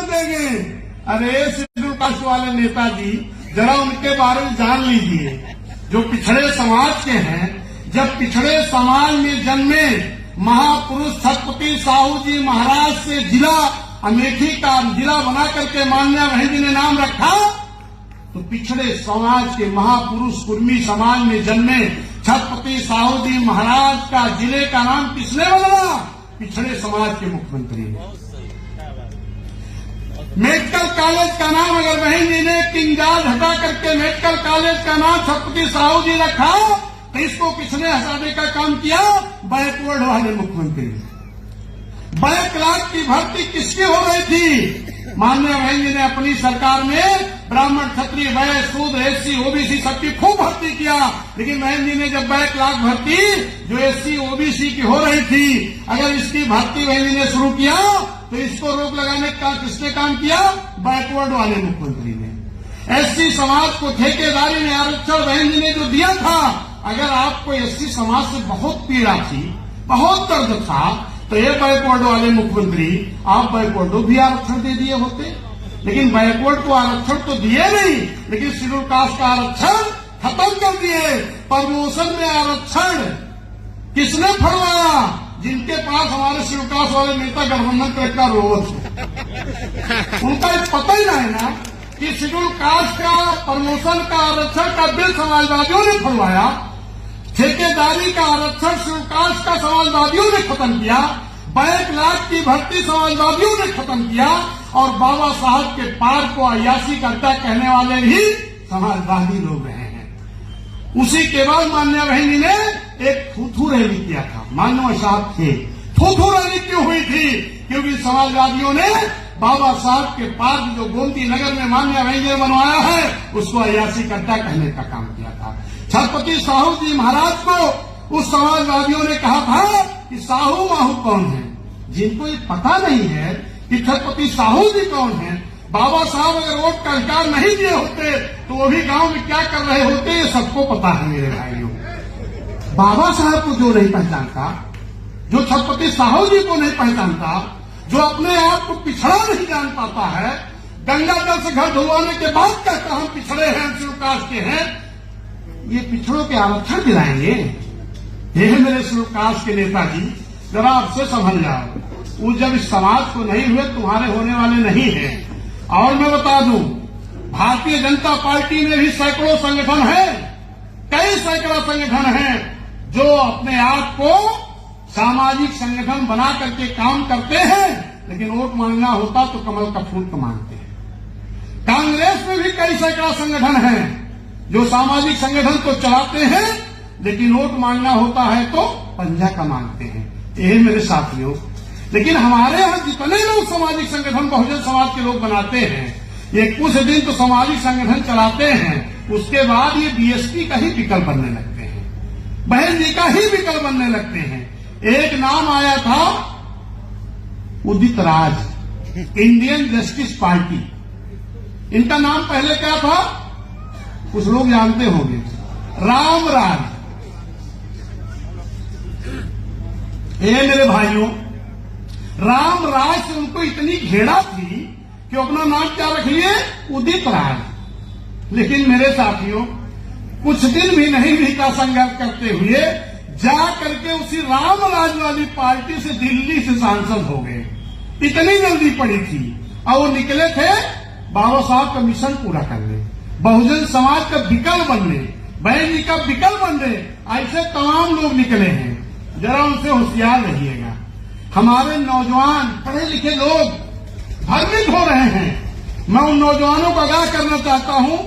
देंगे। अरे schedule caste वाले नेताजी, जरा उनके बारे में जान लीजिए। जो पिछड़े समाज के हैं, जब पिछड़े समाज में जन्मे महापुरुष छत्रपति साहू जी महाराज से जिला अमेठी का जिला बना करके मान्या बहन जी ने नाम रखा, तो पिछड़े समाज के महापुरुष कुर्मी समाज में जन्मे छत्रपति साहू जी महाराज का जिले का नाम किसने बदला? पिछड़े समाज के मुख्यमंत्री ने। मेडिकल कॉलेज का नाम अगर बहन जी ने किंजाज हटा करके मेडिकल कॉलेज का नाम छत्रपति साहू जी रखा, तो इसको किसने हटाने का काम किया? बैकवर्ड वाले मुख्यमंत्री ने। बैक लाख की भर्ती किसकी हो रही थी? माननीय बहन जी ने अपनी सरकार में ब्राह्मण क्षत्रिय वैश्य शूद्र एससी ओबीसी सबकी खूब भर्ती किया, लेकिन बहन जी ने जब बैक लाख भर्ती जो एससी ओबीसी की हो रही थी, अगर इसकी भर्ती बहन जी ने शुरू किया तो इसको रोक लगाने का किसने काम किया? बैकवर्ड वाले मुख्यमंत्री ने। एससी समाज को ठेकेदारी में आरक्षण बहन जी ने जो दिया था, अगर आपको एससी समाज से बहुत पीड़ा थी, बहुत दर्द था, तो ये बैकवर्ड वाले मुख्यमंत्री आप बैकवर्ड को भी आरक्षण दे दिए होते। लेकिन बैकवर्ड को आरक्षण तो दिए नहीं, लेकिन शेड्यूल कास्ट का आरक्षण खत्म कर दिए। प्रमोशन में आरक्षण किसने फड़वाया? जिनके पास हमारे शेड्यूल कास्ट वाले नेता गठबंधन का रोज उनका पता ही नहीं ना कि शेड्यूल कास्ट का प्रमोशन का आरक्षण का बिल समाजवादियों ने फड़वाया, ठेकेदारी का आरक्षण शेड्यूल कास्ट का समाजवादियों ने खत्म किया, बैक लाख की भर्ती समाजवादियों ने खत्म किया, और बाबा साहब के पार को अयासी करता कहने वाले भी समाजवादी लोग रहे हैं। उसी के बाद मान्या बहन जी ने एक थूथू रैली किया था। मान्य साहब थे, थूथू रैली क्यों हुई थी? क्योंकि समाजवादियों ने बाबा साहब के पार्क जो गोमती नगर में मान्या बहन जी ने बनवाया है, उसको अयासी करता कहने का काम किया था। छत्रपति साहू जी महाराज को उस समाजवादियों ने कहा था कि साहू माहू कौन है? जिनको ये पता नहीं है कि छत्रपति साहू जी कौन है, बाबा साहब अगर वोट का अधिकार नहीं दिए होते तो वो भी गांव में क्या कर रहे होते, ये सबको पता है मेरे भाइयों। बाबा साहब को जो नहीं पहचानता, जो छत्रपति साहू जी को नहीं पहचानता, जो अपने आप को पिछड़ा नहीं जान पाता है, गंगा जल से घर धुलवाने के बाद कहता हम पिछड़े हैं, शेड्यूल कास्ट के हैं, ये पिछड़ों के आरक्षण दिलाएंगे? ये मेरे शेड्यूल कास्ट के नेताजी, जरा आपसे समझ जाओ। वो जब इस समाज को नहीं हुए, तुम्हारे होने वाले नहीं है। और मैं बता दूं, भारतीय जनता पार्टी में भी सैकड़ों संगठन हैं, कई सैकड़ों संगठन हैं जो अपने आप को सामाजिक संगठन बना करके काम करते हैं, लेकिन वोट मांगना होता तो कमल का फूल को मांगते हैं। कांग्रेस में भी कई सैकड़ों संगठन हैं जो सामाजिक संगठन को चलाते हैं, लेकिन वोट मांगना होता है तो पंजा का मांगते हैं। ये मेरे साथियों, लेकिन हमारे यहां जितने लोग सामाजिक संगठन बहुजन समाज के लोग बनाते हैं, ये कुछ दिन तो सामाजिक संगठन चलाते हैं, उसके बाद ये बीएसपी का ही विकल्प बनने लगते हैं, बहन जी का ही विकल्प बनने लगते हैं। एक नाम आया था Udit Raj, Indian justice party. इनका नाम पहले क्या था? कुछ लोग जानते होंगे, राम राज। ये मेरे भाइयों, राम राज से उनको इतनी घेरा थी कि अपना नाम क्या रख लिए? उदित राज। लेकिन मेरे साथियों, कुछ दिन भी नहीं बीता संघर्ष करते हुए जा करके उसी राम राज वाली पार्टी से दिल्ली से सांसद हो गए। इतनी जल्दी पड़ी थी, और वो निकले थे बाबा साहब का मिशन पूरा करने, बहुजन समाज का विकल्प बनने, बहन जी का विकल्प बनने। ऐसे तमाम लोग निकले हैं, जरा उनसे होशियार रहिएगा। हमारे नौजवान पढ़े लिखे लोग भ्रमित हो रहे हैं। मैं उन नौजवानों को आगाह करना चाहता हूं,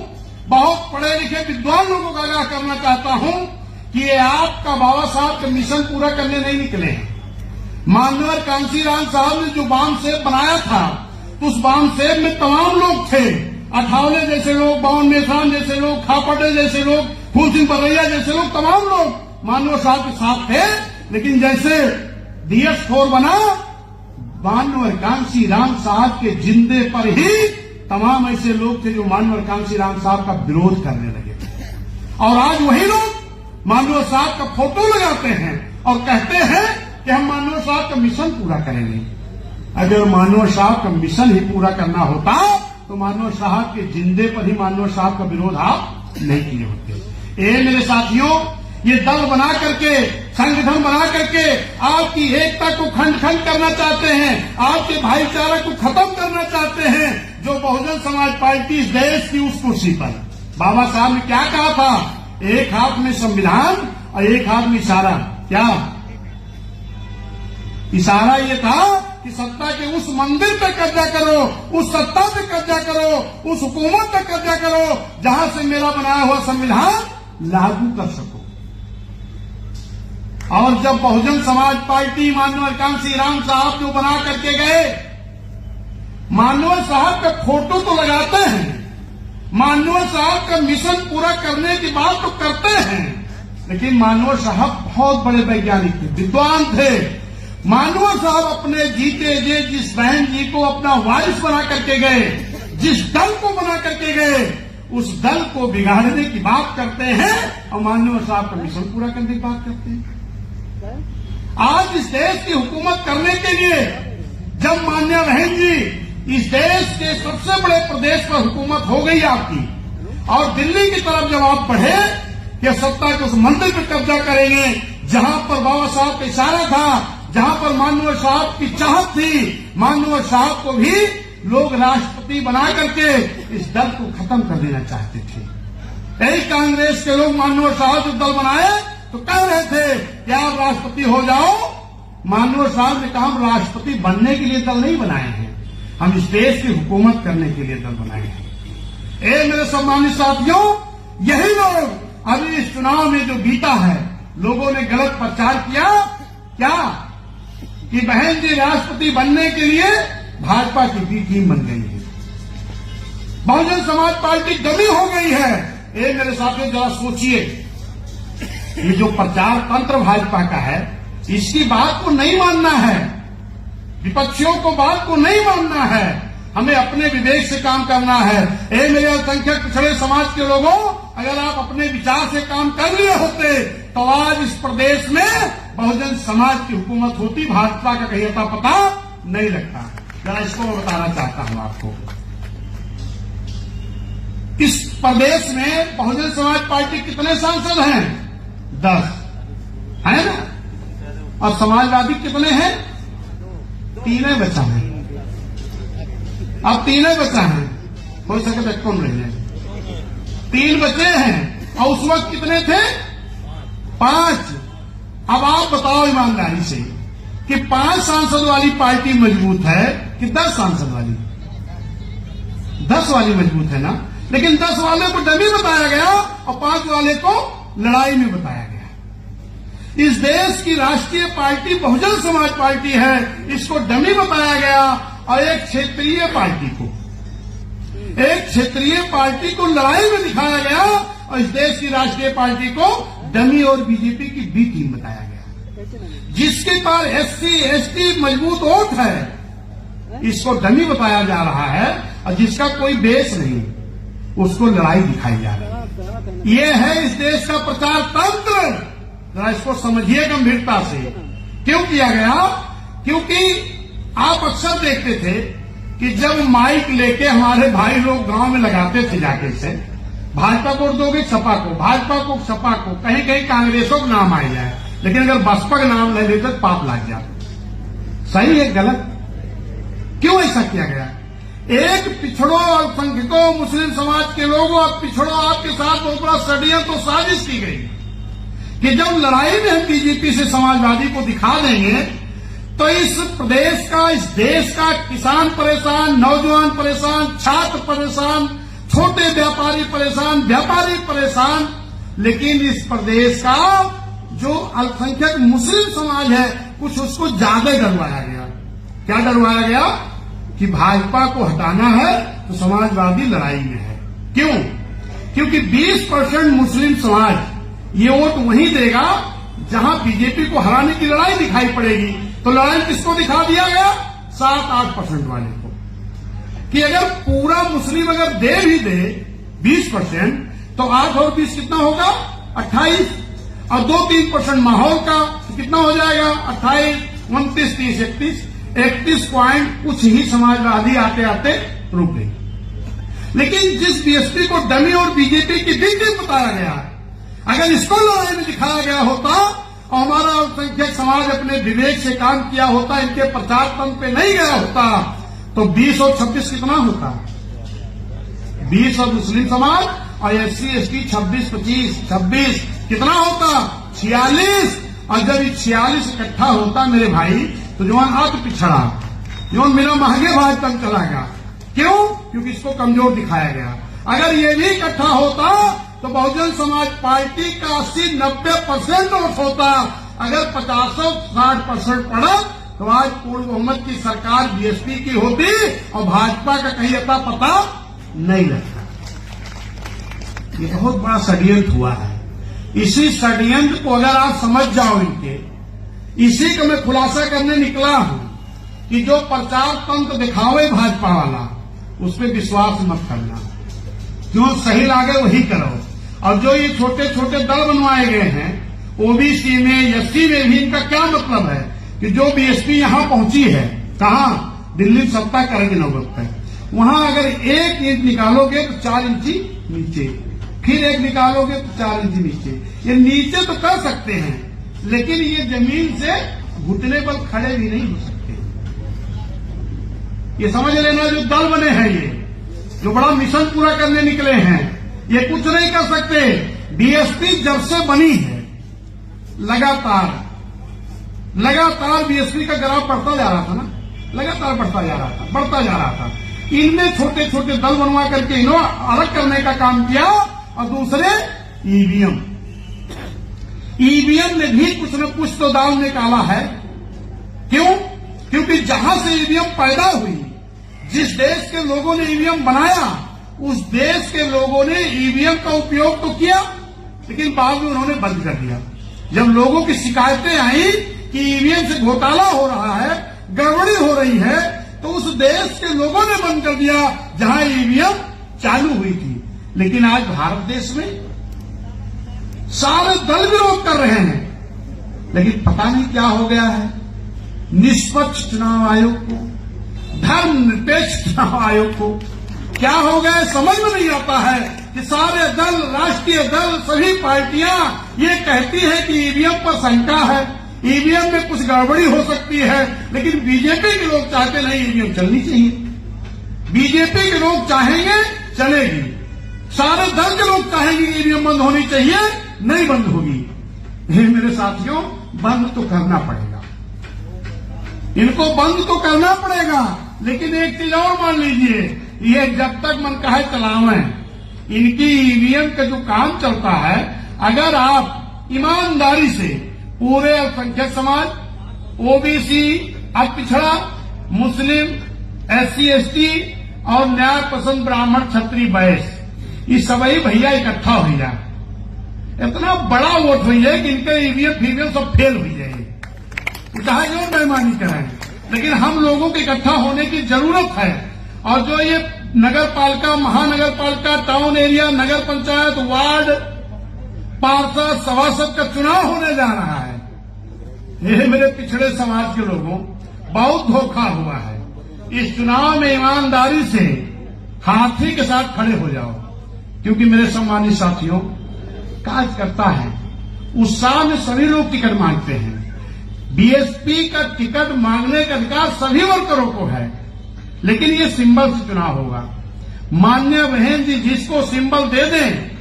बहुत पढ़े लिखे विद्वान लोगों को आगाह करना चाहता हूं कि ये आपका बाबा साहब का मिशन पूरा करने नहीं निकले हैं। माननीय कांशीराम साहब ने जो बाम सेब बनाया था, तो उस बाम सेब में तमाम लोग थे, अठावले जैसे लोग, बावन मेहसान जैसे लोग, खापटे जैसे लोग, फूल सिंह बरैया जैसे लोग, तमाम लोग माननीय साहब के साथ थे। लेकिन जैसे DS4 बना, माननीय कांशीराम साहब के जिंदे पर ही तमाम ऐसे लोग थे जो माननीय कांशीराम साहब का विरोध करने लगे थे। और आज वही लोग माननीय साहब का फोटो लगाते हैं और कहते हैं कि हम माननीय साहब का मिशन पूरा करेंगे। अगर मानव साहब का मिशन ही पूरा करना होता तो मानव साहब के जिंदे पर ही मानव साहब का विरोध आप नहीं किए होते। ये मेरे साथियों, ये दल बना करके, संगठन बना करके आपकी एकता को खंड खंड करना चाहते हैं, आपके भाईचारा को खत्म करना चाहते हैं। जो बहुजन समाज पार्टी इस देश की उस कुर्सी पर, बाबा साहब ने क्या कहा था, एक हाथ में संविधान और एक हाथ में इशारा। क्या इशारा ये था कि सत्ता के उस मंदिर पे कब्जा करो, उस सत्ता पे कब्जा करो, उस हुकूमत पे कब्जा करो जहां से मेरा बनाया हुआ संविधान लागू कर सको। और जब बहुजन समाज पार्टी माननीय कांसी राम साहब जो बना करके गए, माननीय साहब का फोटो तो लगाते हैं, माननीय साहब का मिशन पूरा करने की बात तो करते हैं, लेकिन माननीय साहब बहुत बड़े वैज्ञानिक थे, विद्वान थे। माननीय साहब अपने जीते जी जिस बहन जी को अपना वारिस बना करके गए, जिस दल को बना करके गए, उस दल को बिगाड़ने की बात करते हैं और माननीय साहब का मिशन पूरा करने की बात करते हैं। आज इस देश की हुकूमत करने के लिए जब माननीय बहन जी इस देश के सबसे बड़े प्रदेश पर हुकूमत हो गई आपकी, और दिल्ली की तरफ जब आप बढ़े कि सत्ता के उस मंदिर पर कब्जा करेंगे जहां पर बाबा साहब का इशारा था, जहां पर माननीय साहब की चाहत थी, माननीय साहब को भी लोग राष्ट्रपति बना करके इस दल को खत्म कर देना चाहते थे। यही कांग्रेस के लोग माननीय साहब जो दल बनाए तो कह रहे थे कि आप राष्ट्रपति हो जाओ। माननीय साहब ने कहा हम राष्ट्रपति बनने के लिए दल नहीं बनाए हैं, हम इस देश की हुकूमत करने के लिए दल बनाए हैं। मेरे सम्मानित साथियों, यही लोग अभी इस चुनाव में जो बीता है, लोगों ने गलत प्रचार किया क्या कि बहन जी राष्ट्रपति बनने के लिए भाजपा की बी टीम बन गई है, बहुजन समाज पार्टी डमी हो गई है। मेरे साथियों जरा सोचिए, ये जो प्रचार तंत्र भाजपा का है, इसकी बात को नहीं मानना है, विपक्षियों को बात को नहीं मानना है, हमें अपने विवेक से काम करना है। मेरे अल्पसंख्यक पिछड़े समाज के लोगों, अगर आप अपने विचार से काम कर लिए होते तो आज इस प्रदेश में बहुजन समाज की हुकूमत होती, भाजपा का कहीं अता पता नहीं लगता। जरा इसको मैं बताना चाहता हूं आपको, इस प्रदेश में बहुजन समाज पार्टी कितने सांसद हैं? 10 है ना, और समाजवादी कितने हैं? 3 बचा है। अब 3 बचा है, हो सके तो कम रह जाए, 3 बचे हैं, और उस वक्त कितने थे? 5। अब आप बताओ ईमानदारी से कि 5 सांसद वाली पार्टी मजबूत है कि 10 सांसद वाली? 10 वाली मजबूत है ना, लेकिन 10 वाले को डमी बताया गया और 5 वाले को लड़ाई में बताया गया। इस देश की राष्ट्रीय पार्टी बहुजन समाज पार्टी है, इसको डमी बताया गया, और एक क्षेत्रीय पार्टी को लड़ाई में दिखाया गया, और इस देश की राष्ट्रीय पार्टी को डमी और बीजेपी की बी टीम बताया गया। जिसके पास एससी एसटी मजबूत वोट है, इसको डमी बताया जा रहा है, और जिसका कोई बेस नहीं, उसको लड़ाई दिखाई जा रही है। ये है इस देश का प्रचार तंत्र। जरा इसको समझिए गंभीरता से। क्यों किया गया? क्योंकि आप अक्सर देखते थे कि जब माइक लेके हमारे भाई लोग गांव में लगाते थे जाके से, भाजपा को दोगे सपा को, भाजपा को सपा को, कहीं कहीं कांग्रेसों का नाम आ जाए, लेकिन अगर बसपा का नाम ले लेते तो पाप लग जाता। सही है गलत? क्यों ऐसा किया गया? एक पिछड़ों अल्पसंख्यकों मुस्लिम समाज के लोगों और पिछड़ों आपके साथ बहुत बड़ा षड्यंत्र तो साजिश की गई कि जब लड़ाई में हम बीजेपी से समाजवादी को दिखा देंगे तो इस प्रदेश का, इस देश का किसान परेशान, नौजवान परेशान, छात्र परेशान, छोटे व्यापारी परेशान, व्यापारी परेशान, लेकिन इस प्रदेश का जो अल्पसंख्यक मुस्लिम समाज है कुछ उसको ज्यादा डरवाया गया। क्या डरवाया गया? कि भाजपा को हटाना है तो समाजवादी लड़ाई में है। क्यों? क्योंकि 20% मुस्लिम समाज ये वोट वहीं देगा जहां बीजेपी को हराने की लड़ाई दिखाई पड़ेगी। तो लड़ाई किसको दिखा दिया गया? 7-8% वाले को, कि अगर पूरा मुस्लिम अगर दे भी दे 20%, तो 8 और 20 कितना होगा? 28, और 2-3% माहौल का कितना हो जाएगा? 28, 29, 30, 31। 31 पॉइंट कुछ ही समाजवादी आते आते रुक गई। लेकिन जिस बीएसपी को डमी और बीजेपी के बीच में बताया गया, अगर इसको लड़ाई में दिखाया गया होता और हमारा अल्पसंख्यक समाज अपने विवेक से काम किया होता, इनके प्रचार पंथ पे नहीं गया होता, तो 20 और 26 कितना होता? 20 और मुस्लिम समाज और SC ST 26 कितना होता? 46। और जब ये 46 इकट्ठा होता मेरे भाई, तो जवान अति पिछड़ा, जवान मेरा महंगे भाजपा चला गया। क्यों? क्योंकि इसको कमजोर दिखाया गया। अगर ये भी इकट्ठा होता तो बहुजन समाज पार्टी का 80-90% वोट होता। अगर 50-60% पड़ा तो आज पूर्ण बहुमत की सरकार बीएसपी की होती और भाजपा का कहीं अता पता नहीं लगता। ये बहुत बड़ा षड्यंत्र हुआ है। इसी षड्यंत्र को अगर आप समझ जाओ इनके, इसी का मैं खुलासा करने निकला हूं कि जो प्रचार तंत्र दिखावे भाजपा वाला, उस पर विश्वास मत करना। जो सही लागे वही करो। और जो ये छोटे छोटे दल बनवाए गए हैं ओबीसी में, एससी में भी, इनका क्या मतलब है कि जो बीएसपी यहां पहुंची है, कहां? दिल्ली सत्ता करेंगे नौबत है, वहां अगर 1 इंच निकालोगे तो 4 इंची नीचे, फिर 1 निकालोगे तो 4 इंची नीचे। ये नीचे तो कर सकते हैं, लेकिन ये जमीन से घुटने पर खड़े भी नहीं हो सकते। ये समझ लेना, जो दल बने हैं, ये जो बड़ा मिशन पूरा करने निकले हैं, ये कुछ नहीं कर सकते। बीएसपी जब से बनी है लगातार बीएसपी का ग्राफ बढ़ता जा रहा था ना, लगातार बढ़ता जा रहा था। इनमें छोटे छोटे दल बनवा करके इन्होंने अलग करने का काम किया। और दूसरे ईवीएम में भी कुछ न कुछ तो दाल निकाला है। क्यों? क्योंकि जहां से ईवीएम पैदा हुई, जिस देश के लोगों ने ईवीएम बनाया, उस देश के लोगों ने ईवीएम का उपयोग तो किया, लेकिन बाद में उन्होंने बंद कर दिया। जब लोगों की शिकायतें आई कि ईवीएम से घोटाला हो रहा है, गड़बड़ी हो रही है, तो उस देश के लोगों ने बंद कर दिया जहां ईवीएम चालू हुई थी। लेकिन आज भारत देश में सारे दल विरोध कर रहे हैं, लेकिन पता नहीं क्या हो गया है। निष्पक्ष चुनाव आयोग को, धर्मनिरपेक्ष चुनाव आयोग को क्या हो गया है समझ में नहीं आता है कि सारे दल, राष्ट्रीय दल, सभी पार्टियां ये कहती है कि ईवीएम पर शंका है, ईवीएम में कुछ गड़बड़ी हो सकती है, लेकिन बीजेपी के लोग चाहते नहीं, ईवीएम चलनी चाहिए। बीजेपी के लोग चाहेंगे चलेगी, सारे दल के लोग चाहेंगे कि ईवीएम बंद होनी चाहिए, नहीं बंद होगी। ये मेरे साथियों, बंद तो करना पड़ेगा, इनको बंद तो करना पड़ेगा। लेकिन एक चीज और मान लीजिए, ये जब तक मन कहे चलावें, इनकी ईवीएम का जो काम चलता है, अगर आप ईमानदारी से पूरे अल्पसंख्यक समाज, ओबीसी, अब पिछड़ा, मुस्लिम, SC ST और न्याय पसंद ब्राह्मण, क्षत्रिय, वैश्य, ये सभी भैया इकट्ठा हो जाए, इतना बड़ा वोट हुई है कि इनके ईवीएम फीवीएम सब फेल हुई है। चाहे जो बेईमानी करें, लेकिन हम लोगों के इकट्ठा होने की जरूरत है। और जो ये नगर पालिका, महानगर पालिका, टाउन एरिया, नगर पंचायत, वार्ड, पार्षद, सभासद का चुनाव होने जा रहा है, ये मेरे पिछड़े समाज के लोगों बहुत धोखा हुआ है। इस चुनाव में ईमानदारी से हाथी के साथ खड़े हो जाओ, क्योंकि मेरे सम्मानित साथियों, कार्यकर्ता है, उत्साह में सभी लोग टिकट मांगते हैं। बीएसपी का टिकट मांगने का अधिकार सभी वर्करों को है, लेकिन ये सिंबल से चुनाव होगा। मान्य बहन जी जिसको सिंबल दे दें,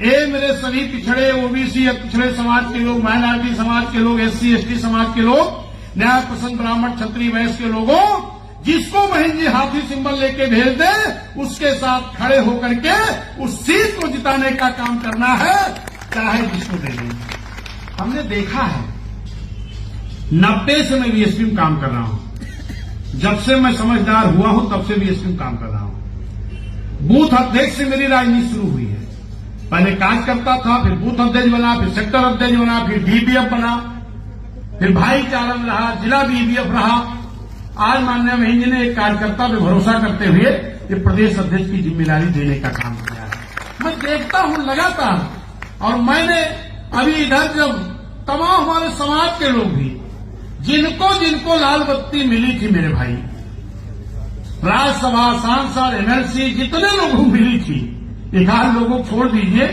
ये मेरे सभी पिछड़े, ओबीसी या पिछड़े समाज के लोग, माइनॉरिटी समाज के लोग, SC ST समाज के लोग, न्याय पसंद ब्राह्मण, क्षत्रिय, वैश्य के लोगों, जिसको बहन जी हाथी सिंबल लेके भेज दे, उसके साथ खड़े होकर के उस सीट को जिताने का काम करना है, चाहे जिसको दे दें। हमने देखा है, 90 से मैं बीएसपी में काम कर रहा हूं, जब से मैं समझदार हुआ हूं तब से बीएसपी में काम कर रहा हूं। बूथ अध्यक्ष से मेरी राजनीति शुरू हुई है। पहले कार्यकर्ता था, फिर बूथ अध्यक्ष बना, फिर सेक्टर अध्यक्ष बना, फिर BBF बना, फिर भाईचारा में रहा, जिला BBF रहा। आज माननीय बहन जी ने एक कार्यकर्ता पे भरोसा करते हुए ये प्रदेश अध्यक्ष की जिम्मेदारी देने का काम किया है। मैं देखता हूं लगातार, और मैंने अभी इधर जब तमाम हमारे समाज के लोग भी जिनको जिनको लाल बत्ती मिली थी मेरे भाई, राज्यसभा सांसद, एमएलसी, जितने लोगों को मिली थी, 1-8 लोगों को छोड़ दीजिए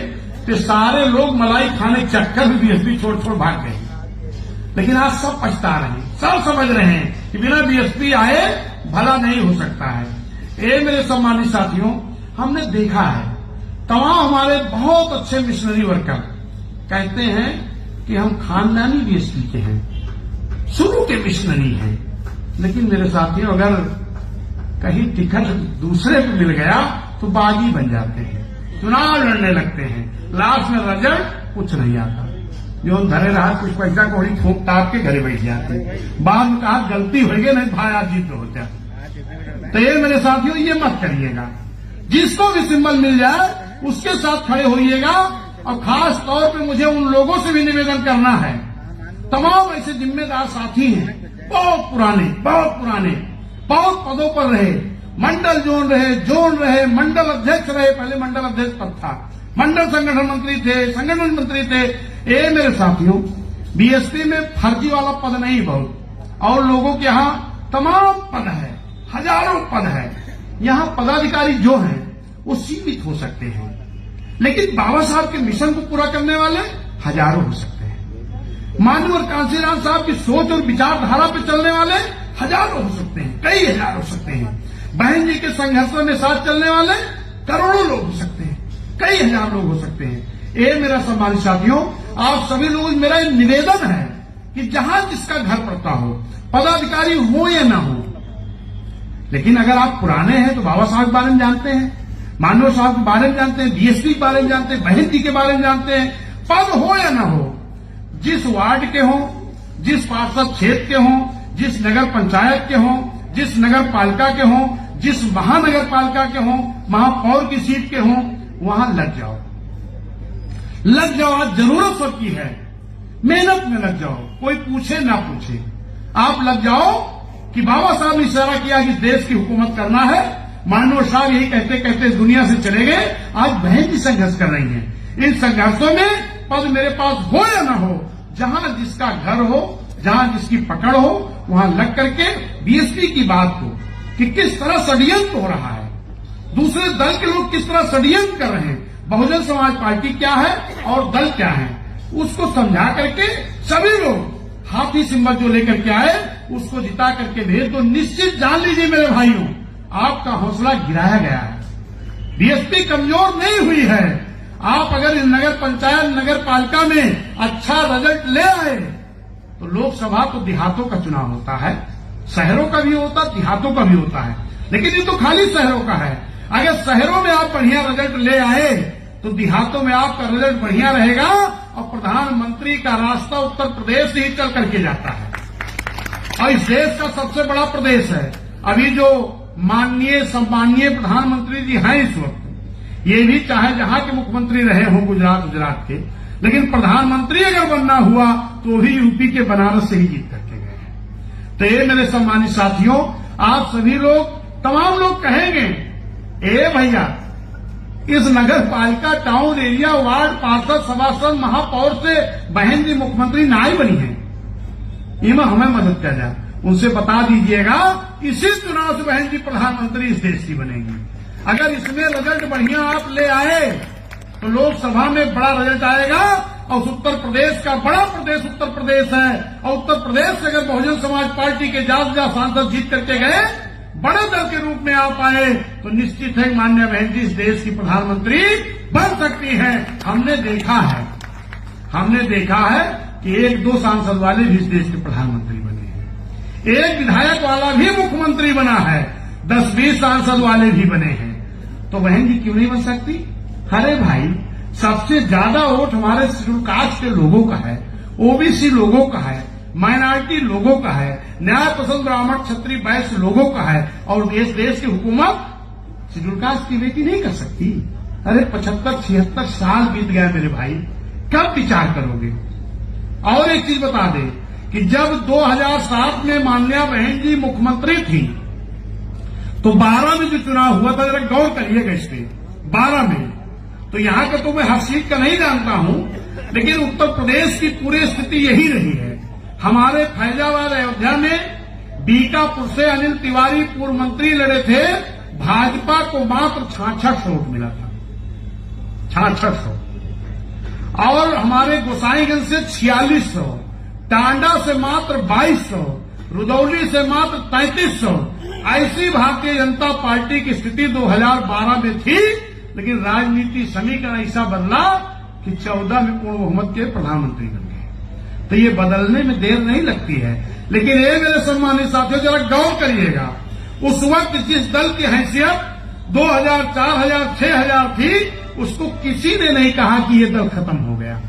कि सारे लोग मलाई खाने के चक्कर में बीएसपी छोड़ भाग गए। लेकिन आज सब पछता रहे हैं, सब समझ रहे हैं कि बिना बीएसपी आए भला नहीं हो सकता है। ये मेरे सम्मानित साथियों, हमने देखा है तमाम हमारे बहुत अच्छे मिशनरी वर्कर कहते हैं कि हम खानदानी बीएसपी के हैं, शुरू के मिशनरी हैं। लेकिन मेरे साथियों, अगर कहीं टिकट दूसरे को मिल गया तो बागी बन जाते हैं, चुनाव लड़ने लगते हैं, लास्ट में रिजल्ट कुछ नहीं आता, जो धरे रहा कुछ पैसा कौड़ी फूंक टाप के घरे बैठ जाते, बाद में कहा गलती हो गई, नहीं भाई आज जीत होता। तो ये मेरे साथियों, ये मत करिएगा। जिसको भी सिंबल मिल जाए उसके साथ खड़े होइएगा। और खास तौर पे मुझे उन लोगों से भी निवेदन करना है, तमाम ऐसे जिम्मेदार साथी हैं, बहुत पुराने बहुत पदों पर रहे, मंडल जोन रहे, मंडल अध्यक्ष रहे, पहले मंडल अध्यक्ष पद था, मंडल संगठन मंत्री थे, संगठन मंत्री थे। ये मेरे साथियों, बीएसपी में फर्जी वाला पद नहीं बहुत, और लोगों के यहाँ तमाम पद है, हजारों पद है। यहाँ पदाधिकारी जो हैं वो सीमित हो सकते हैं, लेकिन बाबा साहब के मिशन को पूरा करने वाले हजारों हो सकते हैं। माननीय कांशीराम साहब की सोच और विचारधारा पे चलने वाले हजारों हो सकते हैं, कई हजार हो सकते हैं। बहन जी के संघर्षों में साथ चलने वाले करोड़ों लोग हो सकते हैं, कई हजार लोग हो सकते हैं। ये मेरा सम्मानित साथियों, आप सभी लोग, मेरा निवेदन है कि जहां जिसका घर पड़ता हो, पदाधिकारी हो या ना हो, लेकिन अगर आप पुराने हैं तो बाबा साहब के बारे में जानते हैं, मानव साहब के बारे में जानते हैं, बीएसपी के बारे में जानते हैं, बहन जी के बारे में जानते हैं। पद हो या ना हो, जिस वार्ड के हो, जिस पार्षद क्षेत्र के हो, जिस नगर पंचायत के हो, जिस नगर पालिका के हो, जिस महानगर पालिका के हो, महापौर की सीट के हो, वहां लग जाओ। आज जरूरत सबकी है, मेहनत में लग जाओ, कोई पूछे ना पूछे, आप लग जाओ कि बाबा साहब ने इशारा किया कि देश की हुकूमत करना है। मानव साहब यही कहते कहते दुनिया से चले गए। आज बहन जी संघर्ष कर रही हैं। इन संघर्षों में पद मेरे पास हो या ना हो, जहां जिसका घर हो, जहां जिसकी पकड़ हो, वहां लग करके बीएसपी की बात को कि किस तरह षड्यंत्र हो रहा है, दूसरे दल के लोग किस तरह षड्यंत्र कर रहे हैं, बहुजन समाज पार्टी क्या है और दल क्या है, उसको समझा करके सभी लोग हाथी सिंबल जो लेकर के आए उसको जिता करके भेज दो। निश्चित जान लीजिए मेरे भाइयों, आपका हौसला गिराया गया है, बीएसपी कमजोर नहीं हुई है। आप अगर इस नगर पंचायत नगर पालिका में अच्छा रिजल्ट ले आए तो लोकसभा तो देहातों का चुनाव होता है, शहरों का भी होता है, देहातों का भी होता है, लेकिन ये तो खाली शहरों का है। अगर शहरों में आप बढ़िया रिजल्ट ले आए तो देहातों में आपका रिजल्ट बढ़िया रहेगा और प्रधानमंत्री का रास्ता उत्तर प्रदेश से ही चल करके जाता है और इस देश का सबसे बड़ा प्रदेश है। अभी जो माननीय सम्माननीय प्रधानमंत्री जी हैं इस वक्त, ये भी चाहे जहां के मुख्यमंत्री रहे हों गुजरात के, लेकिन प्रधानमंत्री अगर बनना हुआ तो भी यूपी के बनारस से ही जीत करके गए हैं। तो ये मेरे सम्मानित साथियों, आप सभी लोग, तमाम लोग कहेंगे, ए भैया इस नगर पालिका टाउन एरिया वार्ड पार्षद सभासद महापौर से बहन जी मुख्यमंत्री नाई बनी है, इनमें हमें मदद कर जाए, उनसे बता दीजिएगा इसी चुनाव से बहन जी प्रधानमंत्री इस देश की बनेगी। अगर इसमें रिजल्ट बढ़िया आप ले आए तो लोकसभा में बड़ा रिजल्ट आएगा और उत्तर प्रदेश का बड़ा प्रदेश उत्तर प्रदेश है और उत्तर प्रदेश से अगर बहुजन समाज पार्टी के ज्यादा सांसद जीत करके गए, बड़े दल के रूप में आप आए तो निश्चित है माननीय बहन जी इस देश की प्रधानमंत्री बन सकती है। हमने देखा है कि 1-2 सांसद वाले भी इस देश के प्रधानमंत्री बने हैं, एक विधायक वाला भी मुख्यमंत्री बना है, 10-20 सांसद वाले भी बने हैं, तो बहन जी क्यों नहीं बन सकती? अरे भाई, सबसे ज्यादा वोट हमारे शेड्यूल कास्ट के लोगों का है, ओबीसी लोगों का है, माइनॉरिटी लोगों का है, न्याय पसंद ब्राह्मण क्षत्रिय वैश्य लोगों का है, और देश की हुकूमत शेड्यूल कास्ट की बेटी नहीं कर सकती। अरे 75-76 साल बीत गए मेरे भाई, कब विचार करोगे? और एक चीज बता दें कि जब 2007 में माननीय बहन जी मुख्यमंत्री थी तो 12 में जो चुनाव हुआ था, जरा गौर करिएगा इस पे, 12 में, तो यहां का तो मैं हर सीट का नहीं जानता हूं, लेकिन उत्तर प्रदेश की पूरी स्थिति यही रही है। हमारे फैजाबाद अयोध्या में बीकापुर से अनिल तिवारी पूर्व मंत्री लड़े थे, भाजपा को मात्र 66 वोट मिला था, 6600। और हमारे गोसाईगंज से 4600, टांडा से मात्र 2200, रुदौली से मात्र 3300। ऐसी भारतीय जनता पार्टी की स्थिति 2012 में थी, लेकिन राजनीति समीकरण ऐसा बदला कि 14 में पूर्ण बहुमत के प्रधानमंत्री बन गए। तो ये बदलने में देर नहीं लगती है। लेकिन ये मेरे सम्मानित साथियों, जरा गौर करिएगा, उस वक्त जिस दल की हैसियत 2000, 4000, 6000 थी, उसको किसी ने नहीं कहा कि ये दल खत्म हो गया।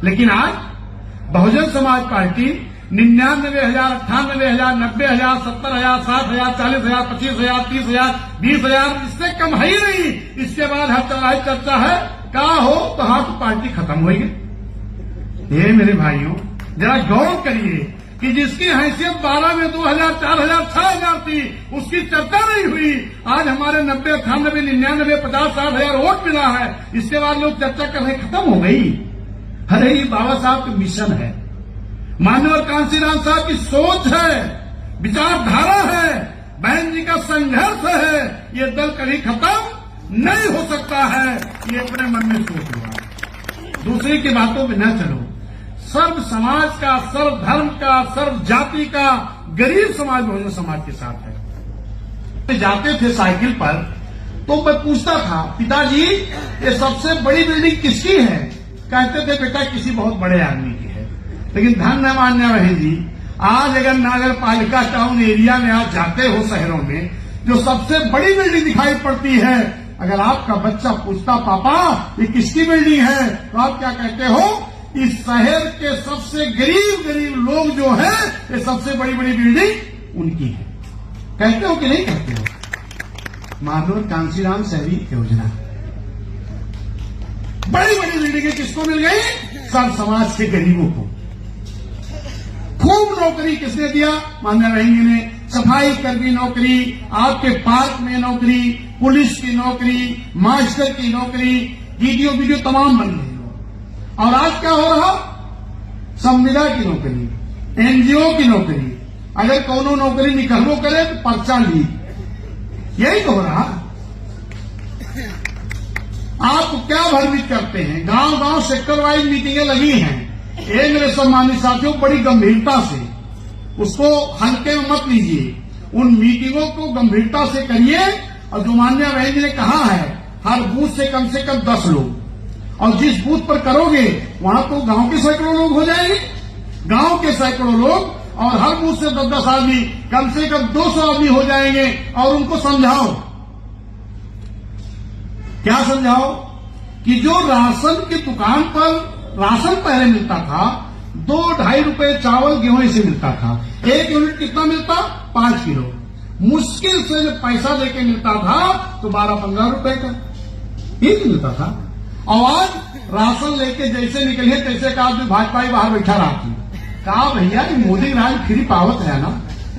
लेकिन आज बहुजन समाज पार्टी 99,000, 98,000, 90,000, 70,000, 60,000, 40,000, 25,000, 30,000, 20,000, इससे कम है ही नहीं। इसके बाद हर चर्चा है कहा हो तो हाँ तो पार्टी खत्म हो गई। ये मेरे भाइयों, जरा गौर करिए कि जिसकी हैसियत 12 में 2000, 4000, 6000 थी, उसकी चर्चा नहीं हुई। आज हमारे 90, 98, 99, 50, 60,000 वोट मिला है। इसके बाद लोग चर्चा कर रहे खत्म हो गई। अरे ये बाबा साहब का मिशन है, माननीय कांशीराम साहब की सोच है, विचारधारा है, बहन जी का संघर्ष है। ये दल कभी खत्म नहीं हो सकता है, ये अपने मन में सोच हुआ। दूसरी की बातों में न चलो। सर्व समाज का, सर्व धर्म का, सर्व जाति का गरीब समाज बहुजन समाज के साथ है। जाते थे साइकिल पर तो मैं पूछता था, पिताजी ये सबसे बड़ी बिल्डिंग किसकी है? कहते थे बेटा किसी बहुत बड़े आदमी की है। लेकिन धन्य मान्य बहन जी, आज अगर नगर पालिका टाउन एरिया में आप जाते हो शहरों में, जो सबसे बड़ी बिल्डिंग दिखाई पड़ती है, अगर आपका बच्चा पूछता पापा ये किसकी बिल्डिंग है, तो आप क्या कहते हो? इस शहर के सबसे गरीब लोग जो हैं, ये सबसे बड़ी बिल्डिंग उनकी है। कहते हो कि नहीं कहते हो? माननीय कांशीराम शहरी योजना, बड़ी बिल्डिंगें किसको मिल गई? सब समाज के गरीबों को। खूब नौकरी किसने दिया? माननीय बहन ने सफाई कर्मी नौकरी, आपके पार्क में नौकरी, पुलिस की नौकरी, मास्टर की नौकरी, वीडियो तमाम बन गई। और आज क्या हो रहा? संविदा की नौकरी, एनजीओ की नौकरी, अगर कोनो नौकरी निकलबो करे तो पर्चा लीक, यही तो हो रहा। आप क्या भ्रमित करते हैं? गांव सेक्टर वाइज मीटिंगें लगी हैं। ये मेरे सम्मानित साथियों, बड़ी गंभीरता से उसको हल्के में मत लीजिए। उन मीटिंगों को गंभीरता से करिए। और जो माननीय बहन जी ने कहा है, हर बूथ से कम 10 लोग, और जिस बूथ पर करोगे वहां तो गांव के सैकड़ों लोग हो जाएंगे, गांव के सैकड़ों लोग, और हर बूथ से 10-10 आदमी, कम से कम 200 आदमी हो जाएंगे। और उनको समझाओ, क्या समझाओ? कि जो राशन की दुकान पर राशन पहले मिलता था, 2-2.5 रुपए चावल गेहूं ऐसे मिलता था, 1 यूनिट कितना मिलता? 5 किलो। मुश्किल से जब पैसा देके मिलता था तो 12-15 रुपए का ये मिलता था। और आज राशन लेके जैसे निकले तैसे का आदमी भाजपा बाहर बैठा रहा थी। कहा भैया मोदी राज फ्री पावत है ना,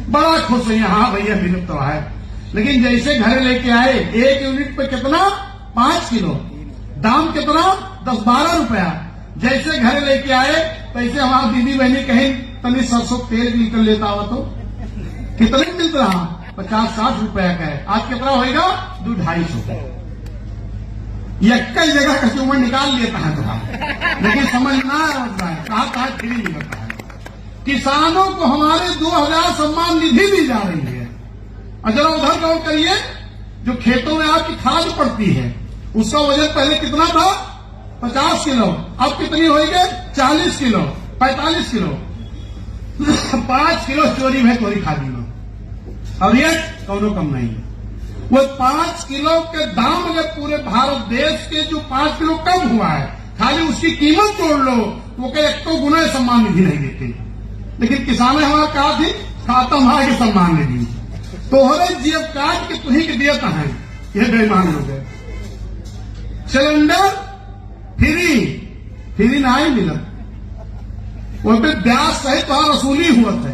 बड़ा खुश है। हाँ भैया विलुप्त तो है। लेकिन जैसे घर लेके आए, 1 यूनिट पे कितना? 5 किलो, दाम कितना? 10-12 रुपया। जैसे घर लेके आए तैसे हमारी दीदी बहनी कहीं तनी सरसों तेल निकल लेता हुआ तो कितने मिल रहा? 50-60 रुपया का है। आज कितना होगा? 2-250। ये कई जगह का चूमर निकाल लेता है तो, लेकिन समझ ना आता है कहा फ्री नहीं होता है। किसानों को हमारे 2000 सम्मान निधि दी जा रही है। और जरा उधर गौर करिए, जो खेतों में आपकी खाद पड़ती है, उसका वजन पहले कितना था? 50 किलो, अब कितनी होगी? 40 किलो, 45 किलो। 5 किलो चोरी है चोरी खादी में, और ये कौनो कम नहीं है। वो 5 किलो के दाम अगर पूरे भारत देश के जो 5 किलो कम हुआ है, खाली उसकी कीमत जोड़ लो वो कहे 100 गुना सम्मान निधि नहीं देते। लेकिन किसान हमारा कहा थी खाता हमारा के सम्मान निधि तोहरे जीव काट के तुही के देता है। ये बेईमान लोग है। सिलेंडर फ्री नहीं मिला, वो पे ब्याज सहित वहां वसूली हुआ है।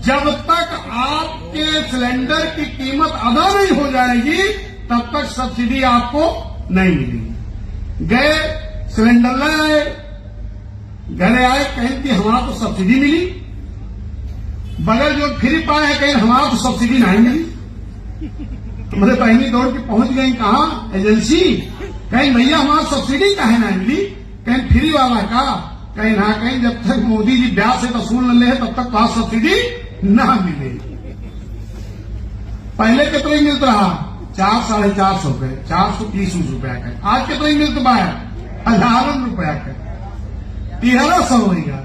जब तक आपके सिलेंडर की कीमत अदा नहीं हो जाएगी तब तक सब्सिडी आपको नहीं मिलेगी। गए सिलेंडर ले आए, घरे आए, कहें कि हमारा तो सब्सिडी मिली, बगल जो फ्री पाए हैं कहीं हमारा तो सब्सिडी नहीं मिली। हमारे बहनी दौड़ के पहुंच गई कहा एजेंसी, कहीं भैया हमारा सब्सिडी काहे नहीं मिली, कहीं फ्री वाला का, कहीं ना कहीं जब तक मोदी जी ब्याज से वसूल न ले तब तक वहां सब्सिडी ना मिले। पहले कितना मिलता रहा 400-450 रुपए, 430 रुपया का, आज कितना मिलता है 1000 रुपया का, 1300 होगा।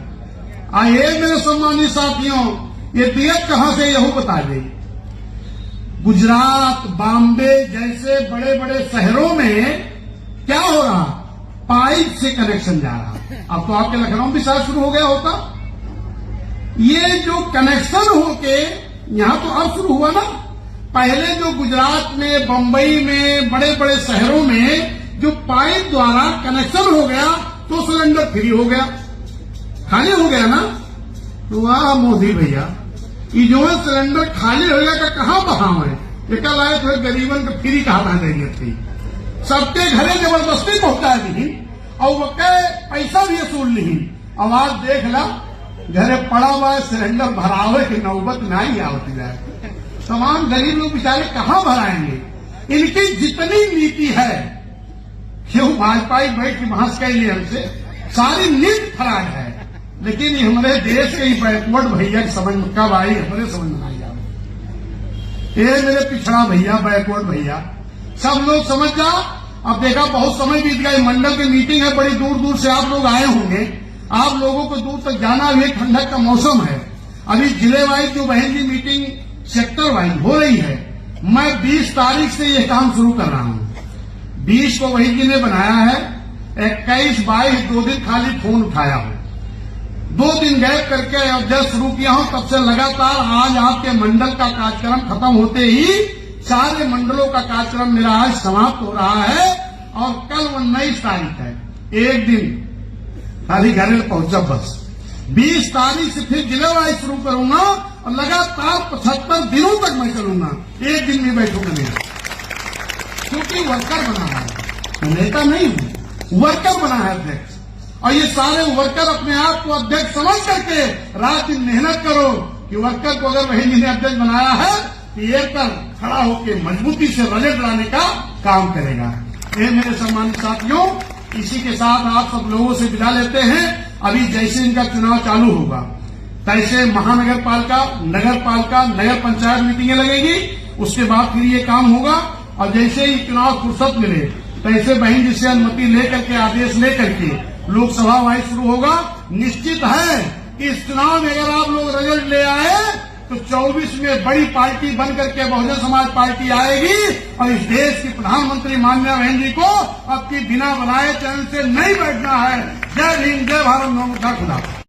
आइए मेरे सम्मानित साथियों, ये दियत कहां से यहू बता दें। गुजरात, बॉम्बे जैसे बड़े बड़े शहरों में क्या हो रहा, पाइप से कनेक्शन जा रहा। अब तो आपके लखनऊ भी शायद शुरू हो गया होता। ये जो कनेक्शन होके यहां तो अब शुरू हुआ ना, पहले जो गुजरात में, बंबई में, बड़े बड़े शहरों में जो पाइप द्वारा कनेक्शन हो गया तो सिलेंडर फ्री हो गया, खाली हो गया ना। तो वाह मोदी भैया, ये जो है सिलेंडर खाली हो गया का कहां बहाव है, ये कल आए थोड़े गरीबन को फ्री कहा जरूरत थी, सबके घरे जबरदस्ती पहुंचा दी और वो पैसा भी वसूल नहीं। आवाज देख ला, घरे पड़ा हुआ है सिलेंडर भरावे की नौबत नहीं आवती जाए। तमाम गरीब लोग बेचारे कहां भराएंगे। इनकी जितनी नीति है, क्यों भाजपाई बैठ के बहस के लिए हमसे सारी नीति फराड है, लेकिन ये हमारे देश के ही बैकवर्ड भैया की समझ में कब आई, हमारे समझ में नहीं आया। ये मेरे पिछड़ा भैया, बैकवर्ड भैया, सब लोग समझ जा। अब देखा बहुत समय बीत गया, मंडल की मीटिंग है, बड़ी दूर दूर से आप लोग आए होंगे, आप लोगों को दूर तक जाना भी, ठंडक का मौसम है। अभी जिले वाइज जो बहन की मीटिंग सेक्टर वाइज हो रही है, मैं 20 तारीख से यह काम शुरू कर रहा हूं। 20 को वही जी ने बनाया है, 21, 22 2 दिन खाली फोन उठाया हो, 2 दिन गैप करके अब जब शुरू किया हूं तब से लगातार। आज आपके मंडल का कार्यक्रम खत्म होते ही सारे मंडलों का कार्यक्रम मेरा आज समाप्त हो रहा है और कल 19 तारीख है, एक दिन खाली घर में पहुंचा बस। 20 तारीख से फिर जिले वाइज शुरू करूंगा और लगातार 75 दिनों तक मैं चलूंगा, एक दिन में बैठूंगा नहीं, क्योंकि वर्कर बना है, नेता नहीं हूं, वर्कर बना है अध्यक्ष। और ये सारे वर्कर अपने आप को अध्यक्ष समझ करके रात दिन मेहनत करो कि वर्कर को अगर वही ने अध्यक्ष बनाया है तो ये कर खड़ा होकर मजबूती से बजट लाने का काम करेगा। ये मेरे सम्मानित साथियों, इसी के साथ आप सब लोगों से विदा लेते हैं। अभी जैसे इनका चुनाव चालू होगा तैसे महानगर पालिका, नगर पालिका, नगर पंचायत मीटिंगें लगेगी, उसके बाद फिर ये काम होगा। और जैसे ही चुनाव फुर्सत मिले तैसे बहन जी से अनुमति लेकर के, आदेश लेकर के लोकसभा वाइज शुरू होगा। निश्चित है कि इस चुनाव में अगर आप लोग रिजल्ट ले आए तो 24 में बड़ी पार्टी बनकर के बहुजन समाज पार्टी आएगी और इस देश की प्रधानमंत्री माननीय बहन जी को अब की बिना बनाए चैनल से नहीं बैठना है। जय हिंद, जय भारत, नमो खुदा।